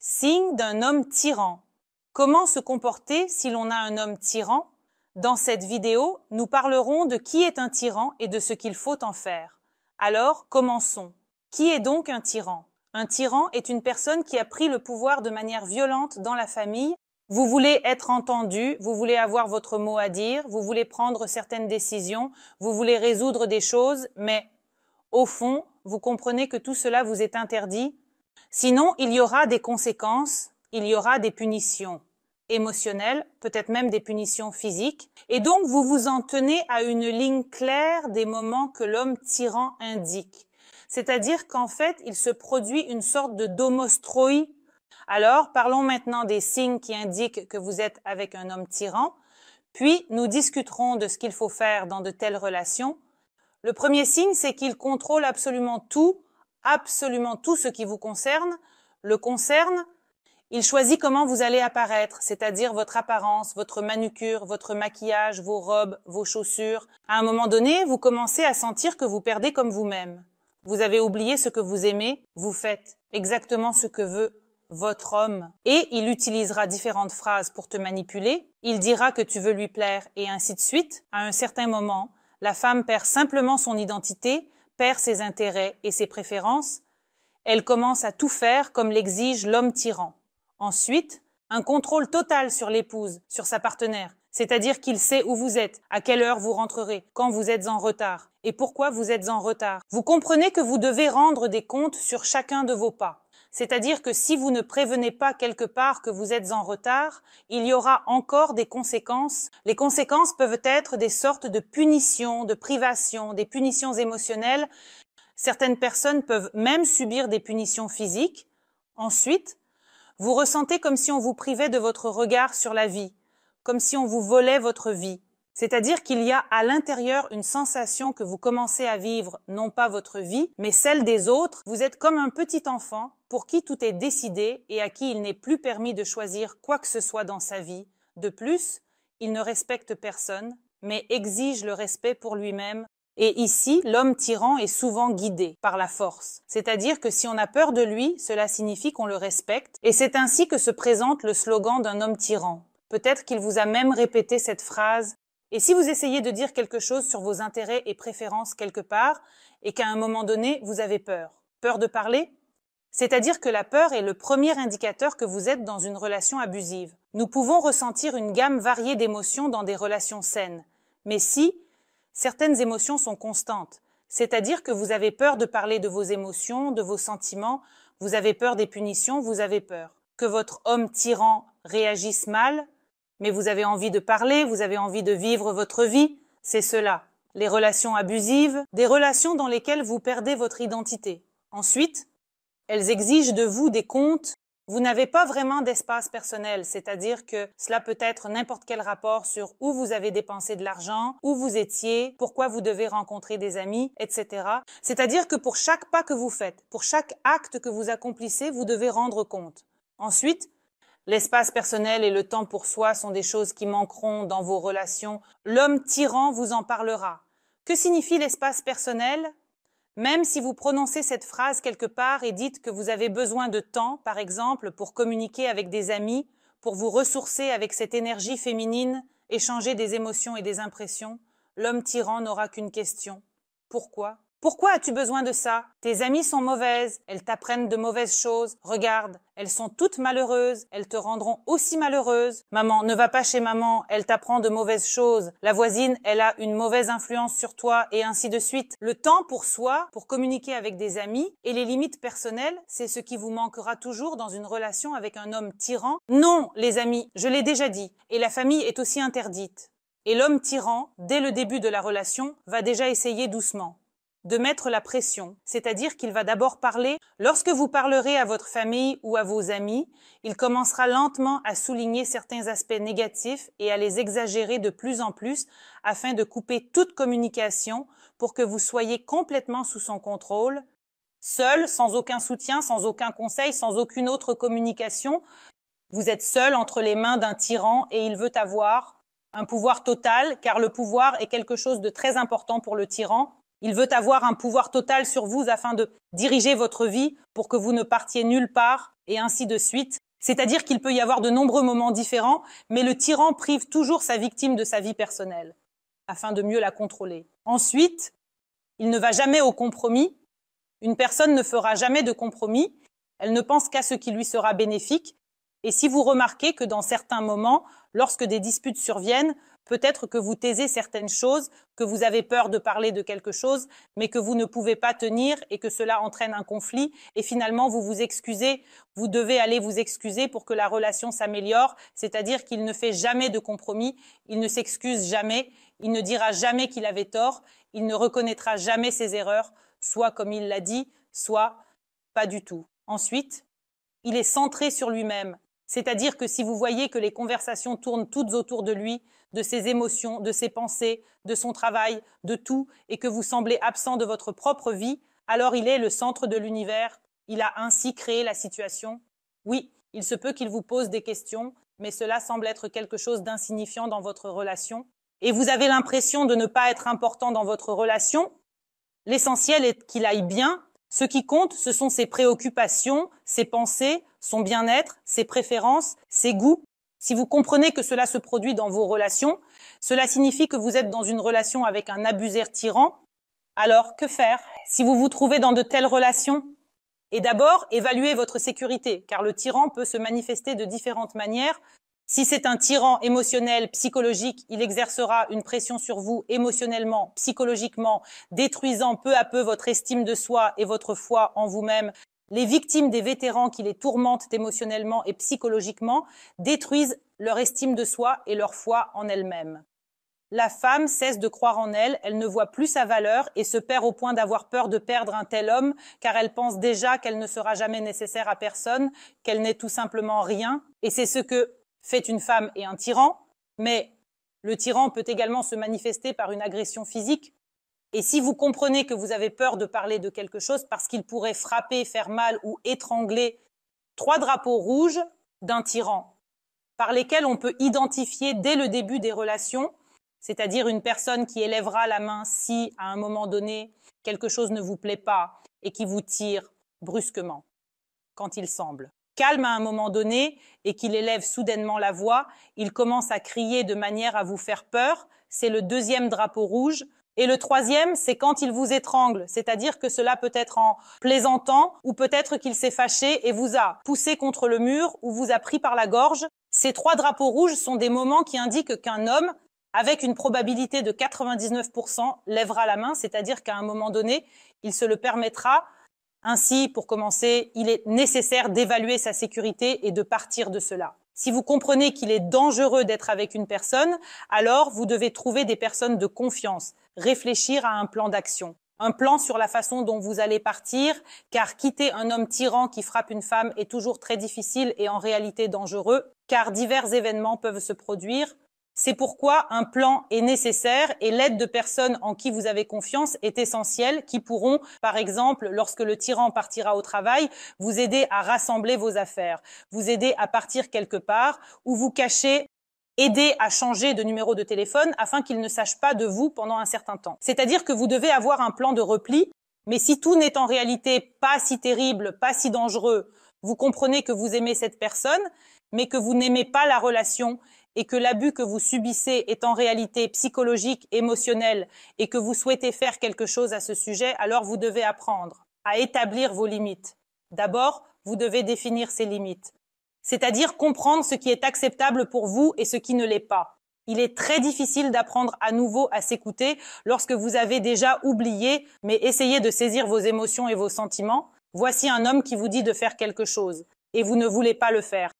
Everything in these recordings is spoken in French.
Signe d'un homme tyran. Comment se comporter si l'on a un homme tyran? Dans cette vidéo, nous parlerons de qui est un tyran et de ce qu'il faut en faire. Alors, commençons. Qui est donc un tyran? Un tyran est une personne qui a pris le pouvoir de manière violente dans la famille. Vous voulez être entendu, vous voulez avoir votre mot à dire, vous voulez prendre certaines décisions, vous voulez résoudre des choses, mais au fond, vous comprenez que tout cela vous est interdit. Sinon, il y aura des conséquences, il y aura des punitions émotionnelles, peut-être même des punitions physiques. Et donc, vous vous en tenez à une ligne claire des moments que l'homme tyran indique. C'est-à-dire qu'en fait, il se produit une sorte de domostroi. Alors, parlons maintenant des signes qui indiquent que vous êtes avec un homme tyran. Puis, nous discuterons de ce qu'il faut faire dans de telles relations. Le premier signe, c'est qu'il contrôle absolument tout ce qui vous concerne, le concerne. Il choisit comment vous allez apparaître, c'est-à-dire votre apparence, votre manucure, votre maquillage, vos robes, vos chaussures. À un moment donné, vous commencez à sentir que vous perdez comme vous-même. Vous avez oublié ce que vous aimez, vous faites exactement ce que veut votre homme. Et il utilisera différentes phrases pour te manipuler. Il dira que tu veux lui plaire et ainsi de suite. À un certain moment, la femme perd simplement son identité, perd ses intérêts et ses préférences. Elle commence à tout faire comme l'exige l'homme tyran. Ensuite, un contrôle total sur l'épouse, sur sa partenaire. C'est-à-dire qu'il sait où vous êtes, à quelle heure vous rentrerez, quand vous êtes en retard et pourquoi vous êtes en retard. Vous comprenez que vous devez rendre des comptes sur chacun de vos pas. C'est-à-dire que si vous ne prévenez pas quelque part que vous êtes en retard, il y aura encore des conséquences. Les conséquences peuvent être des sortes de punitions, de privations, des punitions émotionnelles. Certaines personnes peuvent même subir des punitions physiques. Ensuite, vous ressentez comme si on vous privait de votre regard sur la vie, comme si on vous volait votre vie. C'est-à-dire qu'il y a à l'intérieur une sensation que vous commencez à vivre, non pas votre vie, mais celle des autres. Vous êtes comme un petit enfant pour qui tout est décidé et à qui il n'est plus permis de choisir quoi que ce soit dans sa vie. De plus, il ne respecte personne, mais exige le respect pour lui-même. Et ici, l'homme tyran est souvent guidé par la force. C'est-à-dire que si on a peur de lui, cela signifie qu'on le respecte. Et c'est ainsi que se présente le slogan d'un homme tyran. Peut-être qu'il vous a même répété cette phrase. Et si vous essayez de dire quelque chose sur vos intérêts et préférences quelque part, et qu'à un moment donné, vous avez peur. Peur de parler? C'est-à-dire que la peur est le premier indicateur que vous êtes dans une relation abusive. Nous pouvons ressentir une gamme variée d'émotions dans des relations saines. Mais si certaines émotions sont constantes, c'est-à-dire que vous avez peur de parler de vos émotions, de vos sentiments, vous avez peur des punitions, vous avez peur que votre homme tyran réagisse mal, mais vous avez envie de parler, vous avez envie de vivre votre vie, c'est cela. Les relations abusives, des relations dans lesquelles vous perdez votre identité. Ensuite, elles exigent de vous des comptes. Vous n'avez pas vraiment d'espace personnel, c'est-à-dire que cela peut être n'importe quel rapport sur où vous avez dépensé de l'argent, où vous étiez, pourquoi vous devez rencontrer des amis, etc. C'est-à-dire que pour chaque pas que vous faites, pour chaque acte que vous accomplissez, vous devez rendre compte. Ensuite, l'espace personnel et le temps pour soi sont des choses qui manqueront dans vos relations. L'homme tyran vous en parlera. Que signifie l'espace personnel? Même si vous prononcez cette phrase quelque part et dites que vous avez besoin de temps, par exemple, pour communiquer avec des amis, pour vous ressourcer avec cette énergie féminine, échanger des émotions et des impressions, l'homme tyran n'aura qu'une question. Pourquoi? Pourquoi as-tu besoin de ça? Tes amies sont mauvaises, elles t'apprennent de mauvaises choses. Regarde, elles sont toutes malheureuses, elles te rendront aussi malheureuse. Maman, ne va pas chez maman, elle t'apprend de mauvaises choses. La voisine, elle a une mauvaise influence sur toi et ainsi de suite. Le temps pour soi, pour communiquer avec des amis et les limites personnelles, c'est ce qui vous manquera toujours dans une relation avec un homme tyran. Non, les amis, je l'ai déjà dit. Et la famille est aussi interdite. Et l'homme tyran, dès le début de la relation, va déjà essayer doucement de mettre la pression, c'est-à-dire qu'il va d'abord parler. Lorsque vous parlerez à votre famille ou à vos amis, il commencera lentement à souligner certains aspects négatifs et à les exagérer de plus en plus afin de couper toute communication pour que vous soyez complètement sous son contrôle, seul, sans aucun soutien, sans aucun conseil, sans aucune autre communication. Vous êtes seul entre les mains d'un tyran et il veut avoir un pouvoir total, car le pouvoir est quelque chose de très important pour le tyran. Il veut avoir un pouvoir total sur vous afin de diriger votre vie pour que vous ne partiez nulle part et ainsi de suite. C'est-à-dire qu'il peut y avoir de nombreux moments différents, mais le tyran prive toujours sa victime de sa vie personnelle, afin de mieux la contrôler. Ensuite, il ne va jamais au compromis. Une personne ne fera jamais de compromis. Elle ne pense qu'à ce qui lui sera bénéfique. Et si vous remarquez que dans certains moments, lorsque des disputes surviennent, peut-être que vous taisez certaines choses, que vous avez peur de parler de quelque chose, mais que vous ne pouvez pas tenir et que cela entraîne un conflit. Et finalement, vous vous excusez. Vous devez aller vous excuser pour que la relation s'améliore. C'est-à-dire qu'il ne fait jamais de compromis. Il ne s'excuse jamais. Il ne dira jamais qu'il avait tort. Il ne reconnaîtra jamais ses erreurs, soit comme il l'a dit, soit pas du tout. Ensuite, il est centré sur lui-même. C'est-à-dire que si vous voyez que les conversations tournent toutes autour de lui, de ses émotions, de ses pensées, de son travail, de tout, et que vous semblez absent de votre propre vie, alors il est le centre de l'univers. Il a ainsi créé la situation. Oui, il se peut qu'il vous pose des questions, mais cela semble être quelque chose d'insignifiant dans votre relation. Et vous avez l'impression de ne pas être important dans votre relation. L'essentiel est qu'il aille bien. Ce qui compte, ce sont ses préoccupations, ses pensées, son bien-être, ses préférences, ses goûts. Si vous comprenez que cela se produit dans vos relations, cela signifie que vous êtes dans une relation avec un abuseur tyran. Alors, que faire si vous vous trouvez dans de telles relations? Et d'abord, évaluez votre sécurité, car le tyran peut se manifester de différentes manières. Si c'est un tyran émotionnel, psychologique, il exercera une pression sur vous émotionnellement, psychologiquement, détruisant peu à peu votre estime de soi et votre foi en vous-même. Les victimes des vétérans qui les tourmentent émotionnellement et psychologiquement détruisent leur estime de soi et leur foi en elles-mêmes. La femme cesse de croire en elle, elle ne voit plus sa valeur et se perd au point d'avoir peur de perdre un tel homme, car elle pense déjà qu'elle ne sera jamais nécessaire à personne, qu'elle n'est tout simplement rien. Et c'est ce que fait une femme et un tyran, mais le tyran peut également se manifester par une agression physique. Et si vous comprenez que vous avez peur de parler de quelque chose parce qu'il pourrait frapper, faire mal ou étrangler, 3 drapeaux rouges d'un tyran, par lesquels on peut identifier dès le début des relations, c'est-à-dire une personne qui élèvera la main si, à un moment donné, quelque chose ne vous plaît pas et qui vous tire brusquement, quand il semble. Calme à un moment donné et qu'il élève soudainement la voix, il commence à crier de manière à vous faire peur, c'est le 2e drapeau rouge. Et le 3e, c'est quand il vous étrangle, c'est-à-dire que cela peut être en plaisantant ou peut-être qu'il s'est fâché et vous a poussé contre le mur ou vous a pris par la gorge. Ces 3 drapeaux rouges sont des moments qui indiquent qu'un homme, avec une probabilité de 99%, lèvera la main, c'est-à-dire qu'à un moment donné, il se le permettra. Ainsi, pour commencer, il est nécessaire d'évaluer sa sécurité et de partir de cela. Si vous comprenez qu'il est dangereux d'être avec une personne, alors vous devez trouver des personnes de confiance, réfléchir à un plan d'action, un plan sur la façon dont vous allez partir, car quitter un homme tyran qui frappe une femme est toujours très difficile et en réalité dangereux, car divers événements peuvent se produire. C'est pourquoi un plan est nécessaire et l'aide de personnes en qui vous avez confiance est essentielle, qui pourront, par exemple, lorsque le tyran partira au travail, vous aider à rassembler vos affaires, vous aider à partir quelque part ou vous cacher, aider à changer de numéro de téléphone afin qu'il ne sache pas de vous pendant un certain temps. C'est-à-dire que vous devez avoir un plan de repli, mais si tout n'est en réalité pas si terrible, pas si dangereux, vous comprenez que vous aimez cette personne, mais que vous n'aimez pas la relation et que l'abus que vous subissez est en réalité psychologique, émotionnel et que vous souhaitez faire quelque chose à ce sujet, alors vous devez apprendre à établir vos limites. D'abord, vous devez définir ces limites, c'est-à-dire comprendre ce qui est acceptable pour vous et ce qui ne l'est pas. Il est très difficile d'apprendre à nouveau à s'écouter lorsque vous avez déjà oublié, mais essayez de saisir vos émotions et vos sentiments. Voici un homme qui vous dit de faire quelque chose et vous ne voulez pas le faire.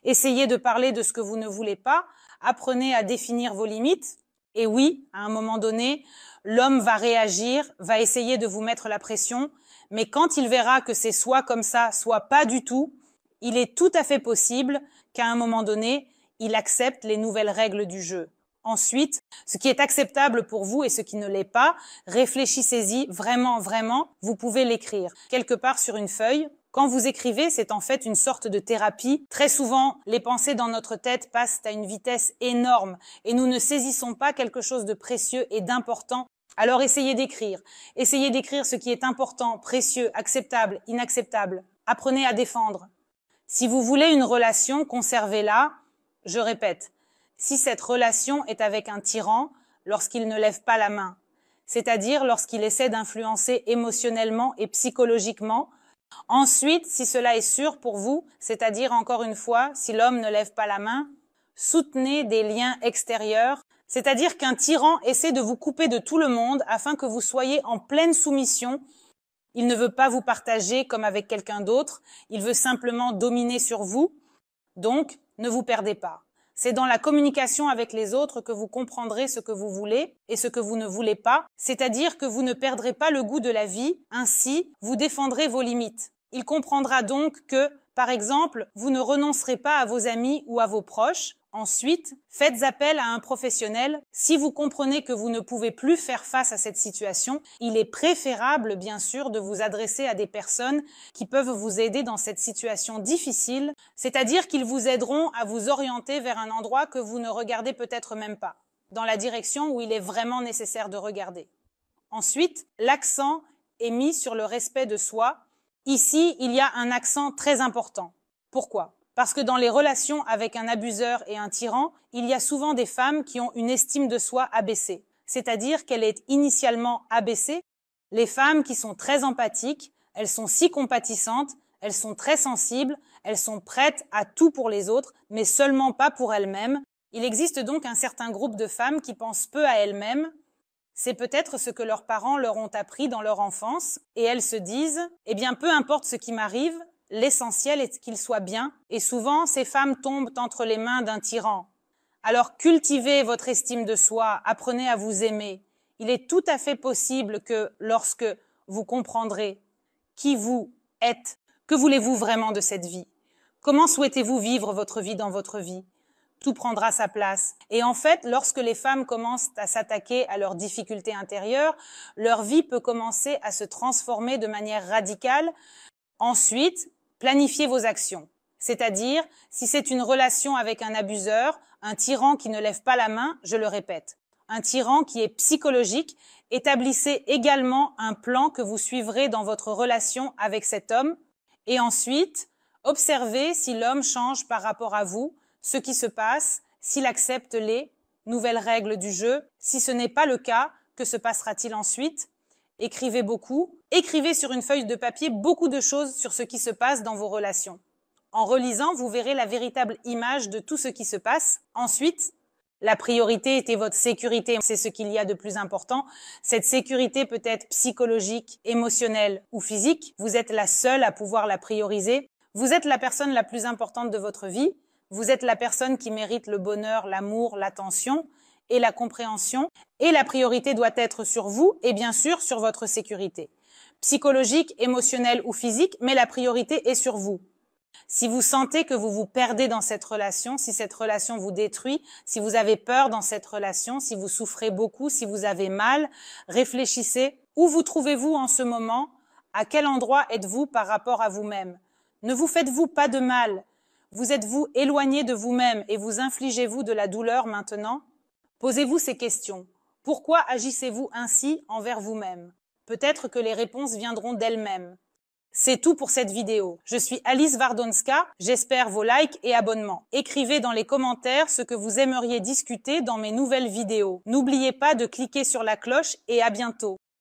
Essayez de parler de ce que vous ne voulez pas, apprenez à définir vos limites. Et oui, à un moment donné, l'homme va réagir, va essayer de vous mettre la pression, mais quand il verra que c'est soit comme ça, soit pas du tout, il est tout à fait possible qu'à un moment donné, il accepte les nouvelles règles du jeu. Ensuite, ce qui est acceptable pour vous et ce qui ne l'est pas, réfléchissez-y vraiment, vraiment, vous pouvez l'écrire quelque part sur une feuille. Quand vous écrivez, c'est en fait une sorte de thérapie. Très souvent, les pensées dans notre tête passent à une vitesse énorme et nous ne saisissons pas quelque chose de précieux et d'important. Alors essayez d'écrire. Essayez d'écrire ce qui est important, précieux, acceptable, inacceptable. Apprenez à défendre. Si vous voulez une relation, conservez-la. Je répète, si cette relation est avec un tyran, lorsqu'il ne lève pas la main, c'est-à-dire lorsqu'il essaie d'influencer émotionnellement et psychologiquement. Ensuite, si cela est sûr pour vous, c'est-à-dire encore une fois, si l'homme ne lève pas la main, soutenez des liens extérieurs, c'est-à-dire qu'un tyran essaie de vous couper de tout le monde afin que vous soyez en pleine soumission. Il ne veut pas vous partager comme avec quelqu'un d'autre, il veut simplement dominer sur vous. Donc, ne vous perdez pas. C'est dans la communication avec les autres que vous comprendrez ce que vous voulez et ce que vous ne voulez pas, c'est-à-dire que vous ne perdrez pas le goût de la vie, ainsi vous défendrez vos limites. Il comprendra donc que, par exemple, vous ne renoncerez pas à vos amis ou à vos proches. Ensuite, faites appel à un professionnel. Si vous comprenez que vous ne pouvez plus faire face à cette situation, il est préférable, bien sûr, de vous adresser à des personnes qui peuvent vous aider dans cette situation difficile, c'est-à-dire qu'ils vous aideront à vous orienter vers un endroit que vous ne regardez peut-être même pas, dans la direction où il est vraiment nécessaire de regarder. Ensuite, l'accent est mis sur le respect de soi. Ici, il y a un accent très important. Pourquoi ? Parce que dans les relations avec un abuseur et un tyran, il y a souvent des femmes qui ont une estime de soi abaissée, c'est-à-dire qu'elle est initialement abaissée. Les femmes qui sont très empathiques, elles sont si compatissantes, elles sont très sensibles, elles sont prêtes à tout pour les autres, mais seulement pas pour elles-mêmes. Il existe donc un certain groupe de femmes qui pensent peu à elles-mêmes. C'est peut-être ce que leurs parents leur ont appris dans leur enfance, et elles se disent « Eh bien, peu importe ce qui m'arrive, l'essentiel est qu'il soit bien », et souvent, ces femmes tombent entre les mains d'un tyran. Alors, cultivez votre estime de soi, apprenez à vous aimer. Il est tout à fait possible que, lorsque vous comprendrez qui vous êtes, que voulez-vous vraiment de cette vie? Comment souhaitez-vous vivre votre vie dans votre vie? Tout prendra sa place. Et en fait, lorsque les femmes commencent à s'attaquer à leurs difficultés intérieures, leur vie peut commencer à se transformer de manière radicale. Ensuite, planifiez vos actions. C'est-à-dire, si c'est une relation avec un abuseur, un tyran qui ne lève pas la main, je le répète, un tyran qui est psychologique, établissez également un plan que vous suivrez dans votre relation avec cet homme. Et ensuite, observez si l'homme change par rapport à vous, ce qui se passe, s'il accepte les nouvelles règles du jeu. Si ce n'est pas le cas, que se passera-t-il ensuite? Écrivez beaucoup. Écrivez sur une feuille de papier beaucoup de choses sur ce qui se passe dans vos relations. En relisant, vous verrez la véritable image de tout ce qui se passe. Ensuite, la priorité était votre sécurité. C'est ce qu'il y a de plus important. Cette sécurité peut être psychologique, émotionnelle ou physique. Vous êtes la seule à pouvoir la prioriser. Vous êtes la personne la plus importante de votre vie. Vous êtes la personne qui mérite le bonheur, l'amour, l'attention et la compréhension. Et la priorité doit être sur vous et bien sûr sur votre sécurité. Psychologique, émotionnelle ou physique, mais la priorité est sur vous. Si vous sentez que vous vous perdez dans cette relation, si cette relation vous détruit, si vous avez peur dans cette relation, si vous souffrez beaucoup, si vous avez mal, réfléchissez. Où vous trouvez-vous en ce moment? À quel endroit êtes-vous par rapport à vous-même? Ne vous faites-vous pas de mal? Vous êtes-vous éloigné de vous-même et vous infligez-vous de la douleur maintenant? Posez-vous ces questions. Pourquoi agissez-vous ainsi envers vous-même? Peut-être que les réponses viendront d'elles-mêmes. C'est tout pour cette vidéo. Je suis Alice Wardonska, j'espère vos likes et abonnements. Écrivez dans les commentaires ce que vous aimeriez discuter dans mes nouvelles vidéos. N'oubliez pas de cliquer sur la cloche et à bientôt.